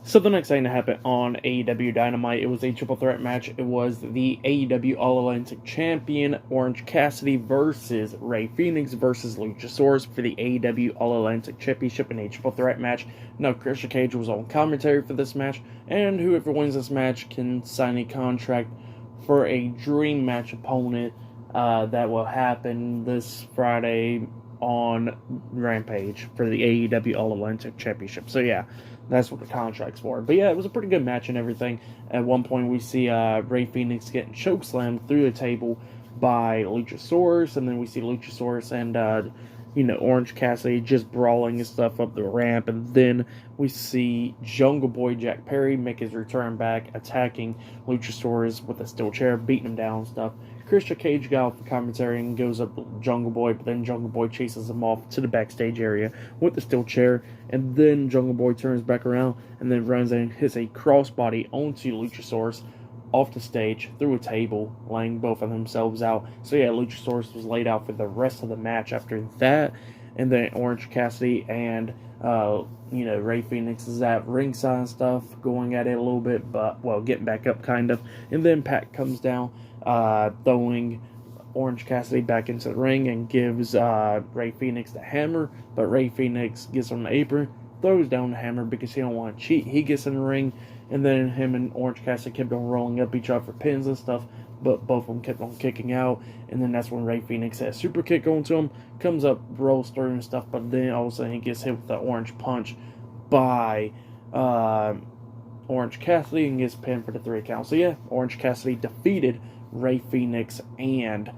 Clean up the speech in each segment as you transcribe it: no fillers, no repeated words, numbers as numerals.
So the next thing that happened on AEW Dynamite, it was a triple threat match. It was the AEW All-Atlantic Champion, Orange Cassidy, versus Rey Fenix versus Luchasaurus for the AEW All-Atlantic Championship in a triple threat match. Now, Christian Cage was on commentary for this match, and whoever wins this match can sign a contract for a dream match opponent that will happen this Friday on Rampage for the AEW All-Atlantic Championship. So yeah, that's what the contract's for. But yeah, it was a pretty good match and everything. At one point, we see Rey Fenix getting chokeslammed through the table by Luchasaurus, and then we see Luchasaurus and Orange Cassidy just brawling and stuff up the ramp, and then we see Jungle Boy Jack Perry make his return back, attacking Luchasaurus with a steel chair, beating him down and stuff. Christian Cage got off the commentary and goes up to Jungle Boy, but then Jungle Boy chases him off to the backstage area with the steel chair, and then Jungle Boy turns back around and then runs and hits a crossbody onto Luchasaurus off the stage through a table, laying both of themselves out. So yeah, Luchasaurus was laid out for the rest of the match after that, and then Orange Cassidy and Rey Fenix is at ringside and stuff, going at it a little bit, but getting back up kind of, and then Pac comes down, throwing Orange Cassidy back into the ring and gives Rey Fenix the hammer, but Rey Fenix gets on the apron, throws down the hammer because he don't want to cheat. He gets in the ring, and then him and Orange Cassidy kept on rolling up each other for pins and stuff, but both of them kept on kicking out, and then that's when Rey Fenix had a super kick onto him, comes up, rolls through and stuff, but then all of a sudden he gets hit with the orange punch by Orange Cassidy and gets pinned for the 3 count. So yeah, Orange Cassidy defeated Rey Fenix and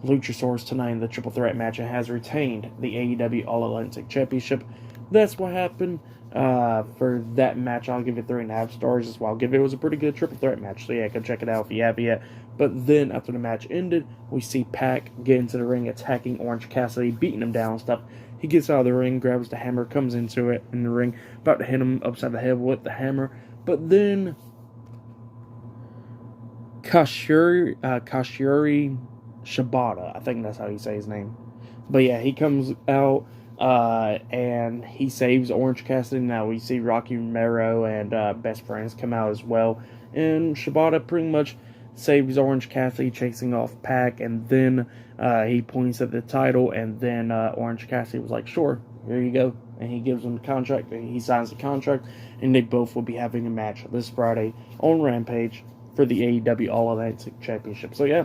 Luchasaurus tonight in the triple threat match and has retained the AEW All-Atlantic Championship. That's what happened for that match. I'll give it 3.5 stars as well. It was a pretty good triple threat match, so yeah, go check it out if you haven't yet. But then after the match ended, we see Pac get into the ring, attacking Orange Cassidy, beating him down and stuff. He gets out of the ring, grabs the hammer, comes into it in the ring, about to hit him upside the head with the hammer, but then Kashuri Shibata, I think that's how you say his name. But yeah, he comes out and he saves Orange Cassidy. Now we see Rocky Romero and Best Friends come out as well, and Shibata pretty much saves Orange Cassidy, chasing off Pac, and then he points at the title, and then Orange Cassidy was like, sure, here you go, and he gives him the contract, and he signs the contract, and they both will be having a match this Friday on Rampage for the AEW All-Atlantic Championship. So yeah,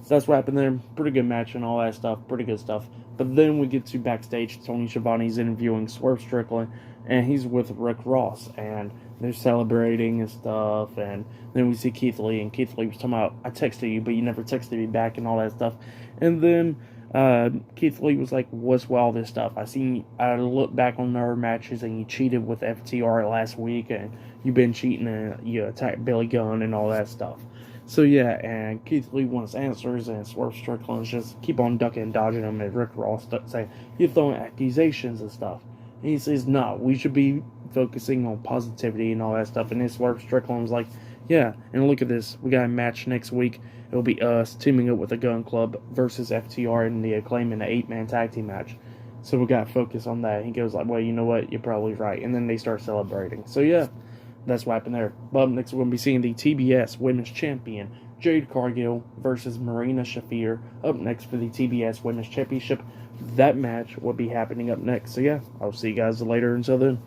that's what happened there. Pretty good match and all that stuff. Pretty good stuff. But then we get to backstage. Tony Schiavone's interviewing Swerve Strickland, and he's with Rick Ross, and they're celebrating and stuff. And then we see Keith Lee, and Keith Lee was talking about, I texted you, but you never texted me back, and all that stuff. And then Keith Lee was like, what's with all this stuff? I look back on our matches, and you cheated with FTR last week, and you've been cheating, and you attacked Billy Gunn and all that stuff. So yeah, and Keith Lee wants answers, and Swerve Strickland's just keep on ducking and dodging him, and Rick Ross saying, you're throwing accusations and stuff. And he says, no, we should be focusing on positivity and all that stuff. And then Swerve Strickland's like, yeah, and look at this, we got a match next week. It'll be us teaming up with the Gun Club versus FTR in the Acclaim in an 8-man tag team match. So we got to focus on that. He goes like, well, you know what, you're probably right. And then they start celebrating. So yeah, that's what happened there. But next we're going to be seeing the TBS Women's Champion, Jade Cargill, versus Marina Shafir, up next for the TBS Women's Championship. That match will be happening up next. So yeah, I'll see you guys later. Until then.